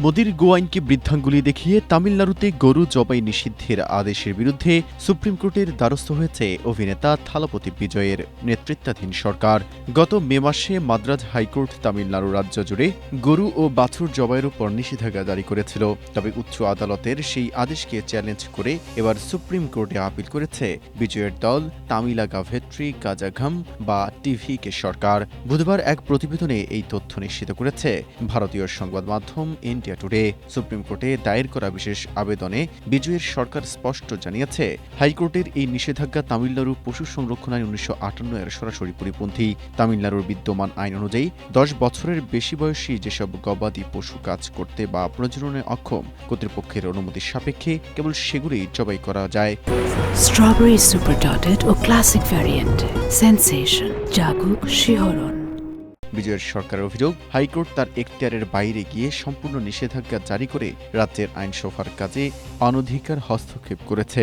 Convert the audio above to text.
মোদির গো আইনকে বৃদ্ধাঙ্গুলি দেখিয়ে তামিলনাড়ুতে গরু জবাই নিষিদ্ধের আদেশের বিরুদ্ধে সুপ্রিম কোর্টের দ্বারস্থ হয়েছে অভিনেতা থালাপতি বিজয়ের নেতৃত্বাধীন সরকার। গত মে মাসে মাদ্রাজ হাইকোর্ট তামিলনাড়ু রাজ্য জুড়ে গরু ও বাছুর জবাইয়ের উপর নিষেধাজ্ঞা জারি করেছিল। তবে উচ্চ আদালতের সেই আদেশকে চ্যালেঞ্জ করে এবার সুপ্রিম কোর্টে আপিল করেছে বিজয়ের দল তামিলাগা ভেট্রি কাজাঘাম বা টিভিকে সরকার। বুধবার এক প্রতিবেদনে এই তথ্য নিশ্চিত করেছে ভারতীয় সংবাদ মাধ্যম ইন্ডিয়া টুডে। সুপ্রিম কোর্টে দায়ের করা বিশেষ আবেদনে বিজয়ের সরকার স্পষ্ট জানিয়েছে, হাইকোর্টের এই নিষেধাজ্ঞা তামিলনাড়ু পশু সংরক্ষণ আইন 1958 এর সরাসরি পরিপন্থী। তামিলনাড়ুর বিদ্যমান আইন অনুযায়ী 10 বছরের বেশি বয়সী যেসব গবাদি পশু কাজ করতে বা প্রজননে অক্ষম, কর্তৃপক্ষের অনুমতি সাপেক্ষে কেবল সেগুলোই জবাই করা যায়। স্ট্রবেরি সুপার ডটেড ও ক্লাসিক ভ্যারিয়েন্ট সেন্সেশন জাগুক শিহরণ। বিজয়ের সরকারের অভিযোগ, হাইকোর্ট তার এখতিয়ারের বাইরে গিয়ে সম্পূর্ণ নিষেধাজ্ঞা জারি করে রাজ্যের আইনসভার কাজে অনধিকার হস্তক্ষেপ করেছে।